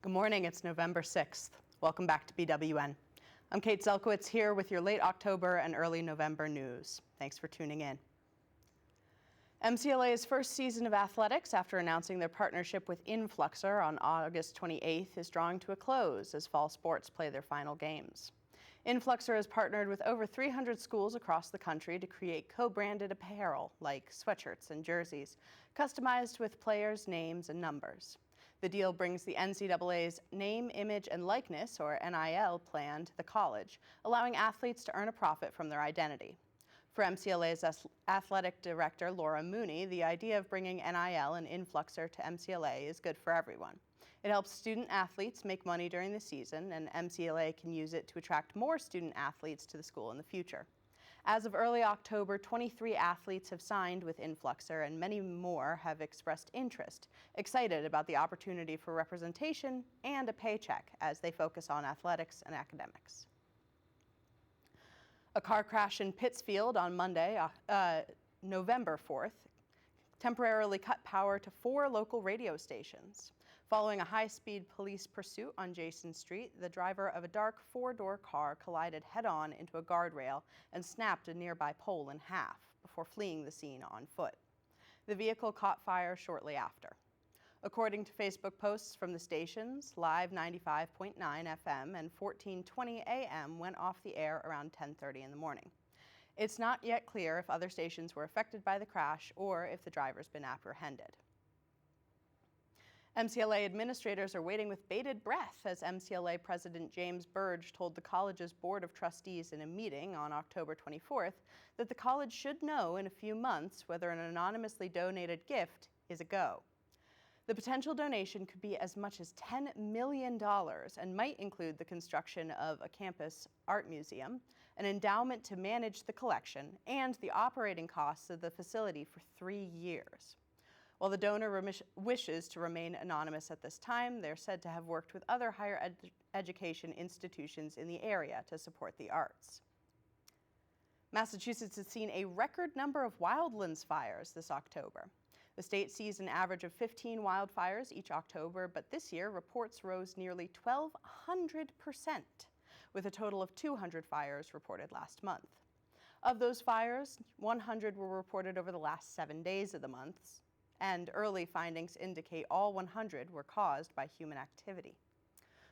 Good morning, it's November 6th. Welcome back to BWN. I'm Kate Zelkowitz here with your late October and early November news. Thanks for tuning in. MCLA's first season of athletics after announcing their partnership with Influxor on August 28th is drawing to a close as fall sports play their final games. Influxor has partnered with over 300 schools across the country to create co-branded apparel like sweatshirts and jerseys, customized with players' names and numbers. The deal brings the NCAA's Name, Image, and Likeness, or NIL, plan to the college, allowing athletes to earn a profit from their identity. For MCLA's athletic director, Laura Mooney, the idea of bringing NIL and Influxor to MCLA is good for everyone. It helps student athletes make money during the season, and MCLA can use it to attract more student athletes to the school in the future. As of early October, 23 athletes have signed with Influxor, and many more have expressed interest, excited about the opportunity for representation and a paycheck as they focus on athletics and academics. A car crash in Pittsfield on Monday, November 4th, temporarily cut power to 4 local radio stations. Following a high-speed police pursuit on Jason Street, the driver of a dark 4-door car collided head-on into a guardrail and snapped a nearby pole in half before fleeing the scene on foot. The vehicle caught fire shortly after. According to Facebook posts from the stations, Live 95.9 FM and 1420 AM went off the air around 10:30 in the morning. It's not yet clear if other stations were affected by the crash or if the driver's been apprehended. MCLA administrators are waiting with bated breath as MCLA President James Burge told the college's Board of Trustees in a meeting on October 24th that the college should know in a few months whether an anonymously donated gift is a go. The potential donation could be as much as $10 million and might include the construction of a campus art museum, an endowment to manage the collection, and the operating costs of the facility for 3 years. While the donor wishes to remain anonymous at this time, they're said to have worked with other higher education institutions in the area to support the arts. Massachusetts has seen a record number of wildlands fires this October. The state sees an average of 15 wildfires each October, but this year reports rose nearly 1,200%, with a total of 200 fires reported last month. Of those fires, 100 were reported over the last 7 days of the month, and early findings indicate all 100 were caused by human activity.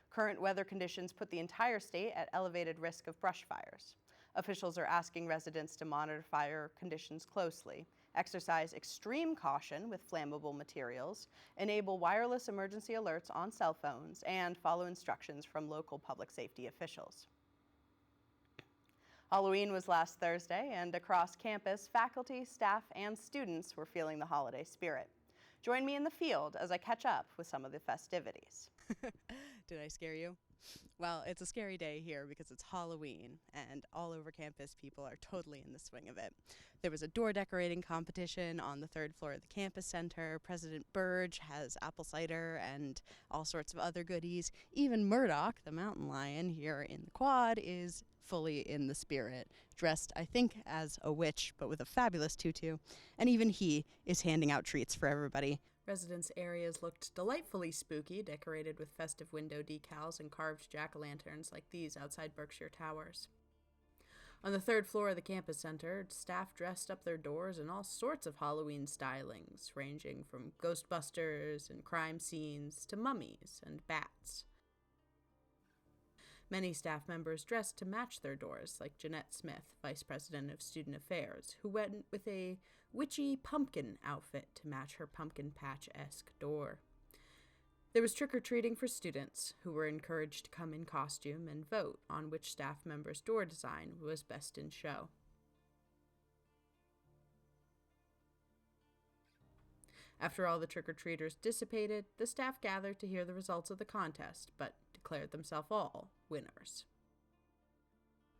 Current weather conditions put the entire state at elevated risk of brush fires. Officials are asking residents to monitor fire conditions closely, exercise extreme caution with flammable materials, enable wireless emergency alerts on cell phones, and follow instructions from local public safety officials. Halloween was last Thursday, and across campus, faculty, staff, and students were feeling the holiday spirit. Join me in the field as I catch up with some of the festivities. Did I scare you? Well, it's a scary day here because it's Halloween, and all over campus people are totally in the swing of it. There was a door decorating competition on the 3rd floor of the campus center. President Burge has apple cider and all sorts of other goodies. Even Murdoch, the mountain lion here in the quad, is fully in the spirit, dressed, I think, as a witch, but with a fabulous tutu, and even he is handing out treats for everybody. Residence areas looked delightfully spooky, decorated with festive window decals and carved jack-o'-lanterns like these outside Berkshire Towers. On the 3rd floor of the campus center, staff dressed up their doors in all sorts of Halloween stylings, ranging from Ghostbusters and crime scenes to mummies and bats. Many staff members dressed to match their doors, like Jeanette Smith, Vice President of Student Affairs, who went with a witchy pumpkin outfit to match her pumpkin patch-esque door. There was trick-or-treating for students, who were encouraged to come in costume and vote on which staff member's door design was best in show. After all the trick-or-treaters dissipated, the staff gathered to hear the results of the contest, but declared themselves all winners.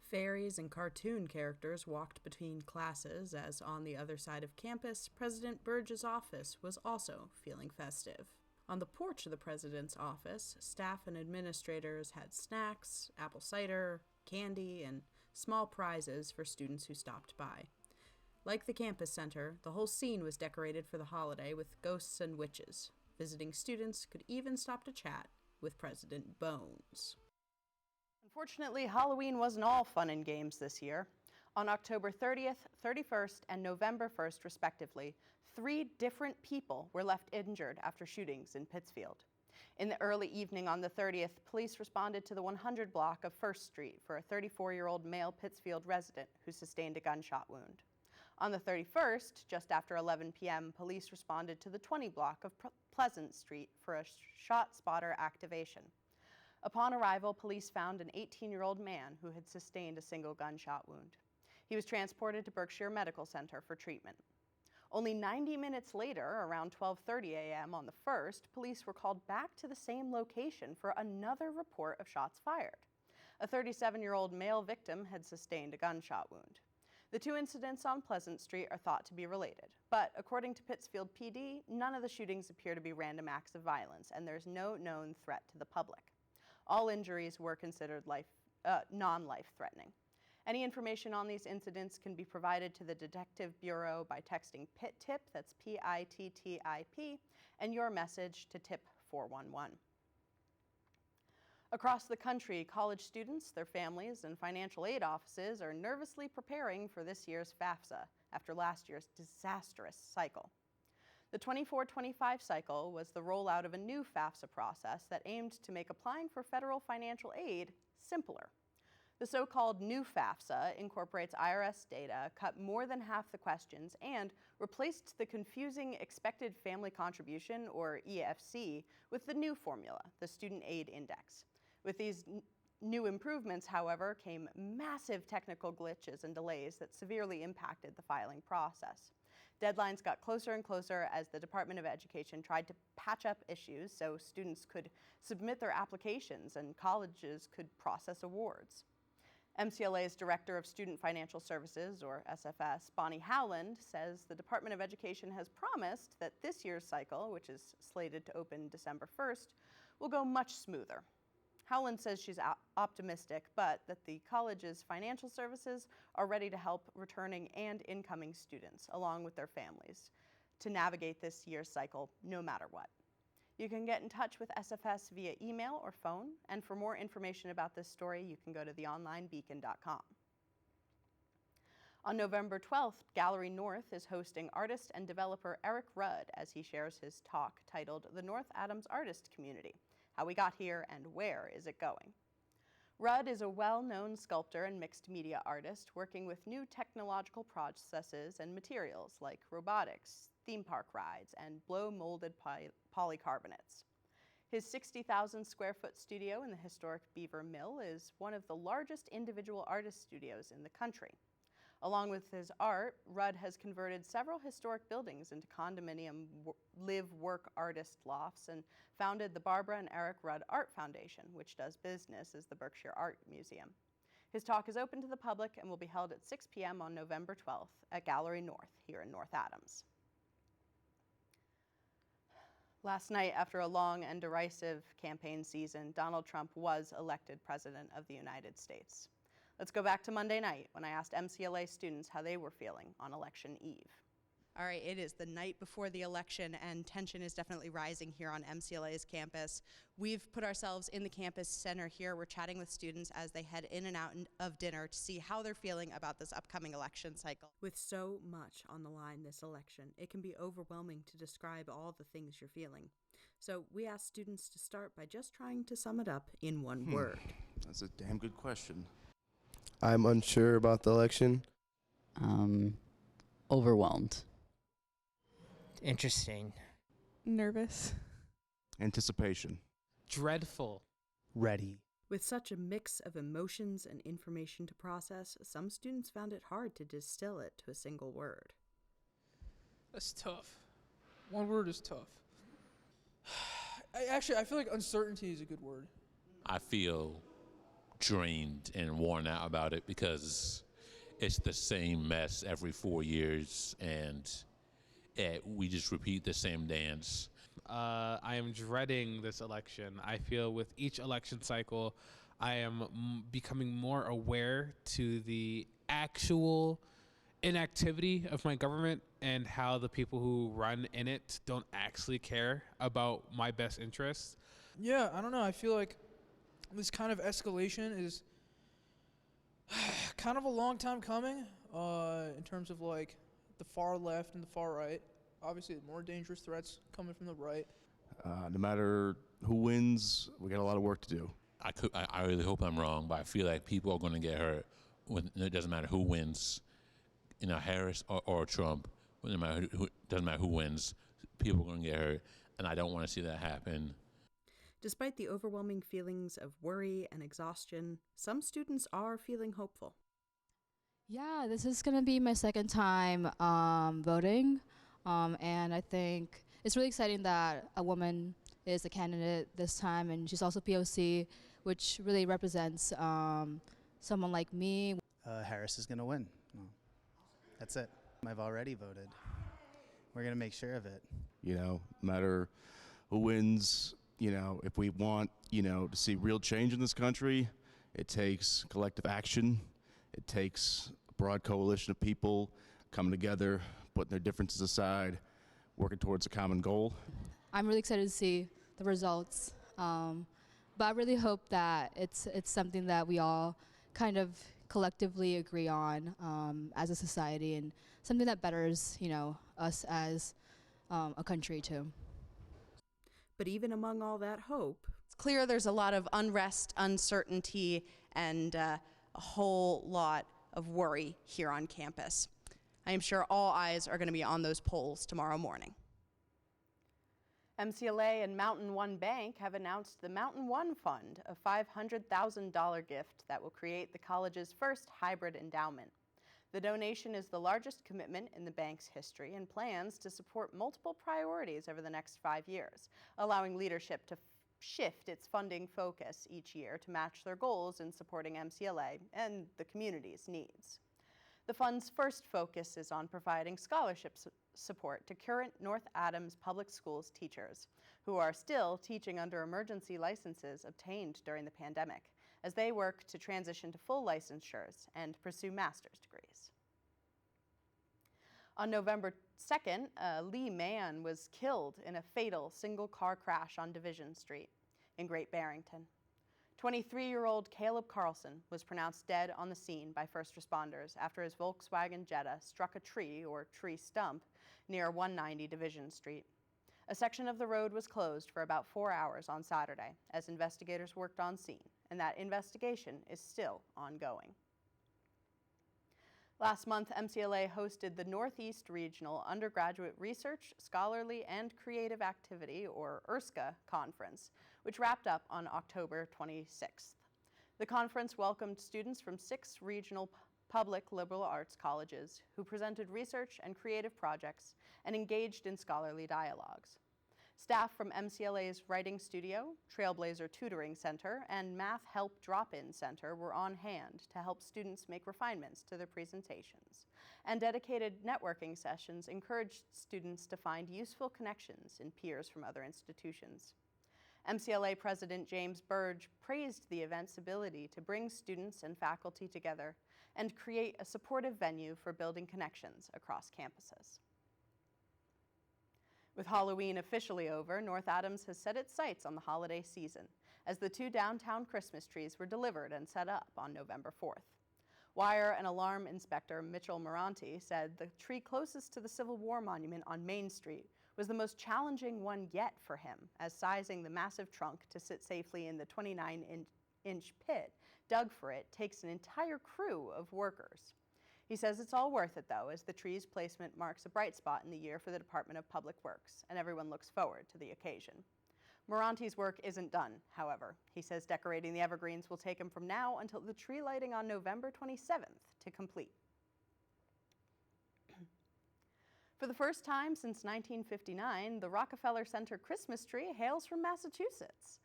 Fairies and cartoon characters walked between classes as on the other side of campus, President Burge's office was also feeling festive. On the porch of the president's office, staff and administrators had snacks, apple cider, candy, and small prizes for students who stopped by. Like the campus center, the whole scene was decorated for the holiday with ghosts and witches. Visiting students could even stop to chat with President Bones. Unfortunately, Halloween wasn't all fun and games this year. On October 30th, 31st, and November 1st, respectively, 3 different people were left injured after shootings in Pittsfield. In the early evening on the 30th, police responded to the 100 block of 1st Street for a 34-year-old male Pittsfield resident who sustained a gunshot wound. On the 31st, just after 11 p.m., police responded to the 20 block of Pleasant Street for a shot spotter activation. Upon arrival, police found an 18-year-old man who had sustained a single gunshot wound. He was transported to Berkshire Medical Center for treatment. Only 90 minutes later, around 12:30 a.m. on the 1st, police were called back to the same location for another report of shots fired. A 37-year-old male victim had sustained a gunshot wound. The 2 incidents on Pleasant Street are thought to be related, but according to Pittsfield PD, none of the shootings appear to be random acts of violence, and there's no known threat to the public. All injuries were considered non-life-threatening. Any information on these incidents can be provided to the Detective Bureau by texting PITTIP, that's PITTIP, and your message to TIP 411. Across the country, college students, their families, and financial aid offices are nervously preparing for this year's FAFSA after last year's disastrous cycle. The 24-25 cycle was the rollout of a new FAFSA process that aimed to make applying for federal financial aid simpler. The so-called new FAFSA incorporates IRS data, cut more than half the questions, and replaced the confusing Expected Family Contribution, or EFC, with the new formula, the Student Aid Index. With these new improvements, however, came massive technical glitches and delays that severely impacted the filing process. Deadlines got closer and closer as the Department of Education tried to patch up issues so students could submit their applications and colleges could process awards. MCLA's Director of Student Financial Services, or SFS, Bonnie Howland, says the Department of Education has promised that this year's cycle, which is slated to open December 1st, will go much smoother. Howland says she's optimistic, but that the college's financial services are ready to help returning and incoming students, along with their families, to navigate this year's cycle no matter what. You can get in touch with SFS via email or phone, and for more information about this story, you can go to theonlinebeacon.com. On November 12th, Gallery North is hosting artist and developer Eric Rudd as he shares his talk titled The North Adams Artist Community: How We Got Here and Where Is It Going? Rudd is a well-known sculptor and mixed media artist working with new technological processes and materials like robotics, theme park rides, and blow-molded polycarbonates. His 60,000 square foot studio in the historic Beaver Mill is one of the largest individual artist studios in the country. Along with his art, Rudd has converted several historic buildings into condominium live-work artist lofts and founded the Barbara and Eric Rudd Art Foundation, which does business as the Berkshire Art Museum. His talk is open to the public and will be held at 6 p.m. on November 12th at Gallery North here in North Adams. Last night, after a long and derisive campaign season, Donald Trump was elected President of the United States. Let's go back to Monday night when I asked MCLA students how they were feeling on election eve. All right, it is the night before the election, and tension is definitely rising here on MCLA's campus. We've put ourselves in the campus center here. We're chatting with students as they head in and out of dinner to see how they're feeling about this upcoming election cycle. With so much on the line this election, it can be overwhelming to describe all the things you're feeling. So we asked students to start by just trying to sum it up in one word. That's a damn good question. I'm unsure about the election. Overwhelmed. Interesting. Nervous. Anticipation. Dreadful. Ready. With such a mix of emotions and information to process, some students found it hard to distill it to a single word. That's tough. One word is tough. I feel like uncertainty is a good word. I feel drained and worn out about it because it's the same mess every 4 years, and we just repeat the same dance. I am dreading this election. I feel with each election cycle, I am becoming more aware to the actual inactivity of my government and how the people who run in it don't actually care about my best interests. Yeah, I don't know. I feel like this kind of escalation is kind of a long time coming in terms of like the far left and the far right. Obviously, the more dangerous threats coming from the right. No matter who wins, we got a lot of work to do. I really hope I'm wrong, but I feel like people are going to get hurt. It doesn't matter who wins, Harris or Trump. No matter doesn't matter who wins, people are going to get hurt, and I don't want to see that happen. Despite the overwhelming feelings of worry and exhaustion, some students are feeling hopeful. Yeah, this is going to be my second time voting, and I think it's really exciting that a woman is a candidate this time, and she's also POC, which really represents someone like me. Harris is going to win. That's it. I've already voted. We're going to make sure of it. No matter who wins, if we want, to see real change in this country, it takes collective action. It takes a broad coalition of people coming together, putting their differences aside, working towards a common goal. I'm really excited to see the results, but I really hope that it's something that we all kind of collectively agree on as a society, and something that betters, us as a country too. But even among all that hope, It's clear there's a lot of unrest, uncertainty, and a whole lot of worry here on campus. I am sure all eyes are going to be on those polls tomorrow morning. MCLA and Mountain One Bank have announced the Mountain One Fund, a $500,000 gift that will create the college's first hybrid endowment. The donation is the largest commitment in the bank's history and plans to support multiple priorities over the next 5 years, allowing leadership to shift its funding focus each year to match their goals in supporting MCLA and the community's needs. The fund's first focus is on providing scholarship support to current North Adams Public Schools teachers who are still teaching under emergency licenses obtained during the pandemic, as they work to transition to full licensures and pursue master's degrees. On November 2nd, Lee Mann was killed in a fatal single-car crash on Division Street in Great Barrington. 23-year-old Caleb Carlson was pronounced dead on the scene by first responders after his Volkswagen Jetta struck a tree or tree stump near 190 Division Street. A section of the road was closed for about 4 hours on Saturday as investigators worked on scene, and that investigation is still ongoing. Last month, MCLA hosted the Northeast Regional Undergraduate Research, Scholarly, and Creative Activity, or ERSCA, conference, which wrapped up on October 26th. The conference welcomed students from 6 regional public liberal arts colleges who presented research and creative projects and engaged in scholarly dialogues. Staff from MCLA's Writing Studio, Trailblazer Tutoring Center, and Math Help Drop-In Center were on hand to help students make refinements to their presentations. And dedicated networking sessions encouraged students to find useful connections in peers from other institutions. MCLA President James Burge praised the event's ability to bring students and faculty together and create a supportive venue for building connections across campuses. With Halloween officially over, North Adams has set its sights on the holiday season as the 2 downtown Christmas trees were delivered and set up on November 4th. Wire and alarm inspector Mitchell Moranti said the tree closest to the Civil War monument on Main Street was the most challenging one yet for him, as sizing the massive trunk to sit safely in the 29-inch pit dug for it takes an entire crew of workers. He says it's all worth it, though, as the tree's placement marks a bright spot in the year for the Department of Public Works, and everyone looks forward to the occasion. Moranti's work isn't done, however. He says decorating the evergreens will take him from now until the tree lighting on November 27th to complete. For the first time since 1959, the Rockefeller Center Christmas tree hails from Massachusetts.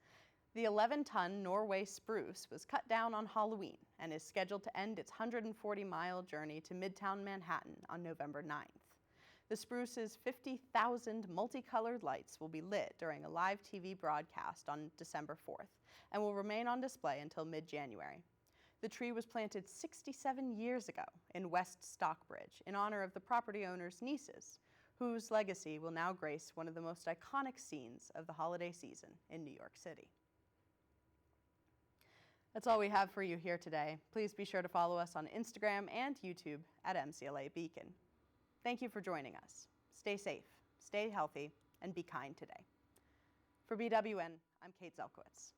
The 11-ton Norway spruce was cut down on Halloween and is scheduled to end its 140-mile journey to Midtown Manhattan on November 9th. The spruce's 50,000 multicolored lights will be lit during a live TV broadcast on December 4th and will remain on display until mid-January. The tree was planted 67 years ago in West Stockbridge in honor of the property owner's nieces, whose legacy will now grace one of the most iconic scenes of the holiday season in New York City. That's all we have for you here today. Please be sure to follow us on Instagram and YouTube at MCLA Beacon. Thank you for joining us. Stay safe, stay healthy, and be kind today. For BWN, I'm Kate Zelkowitz.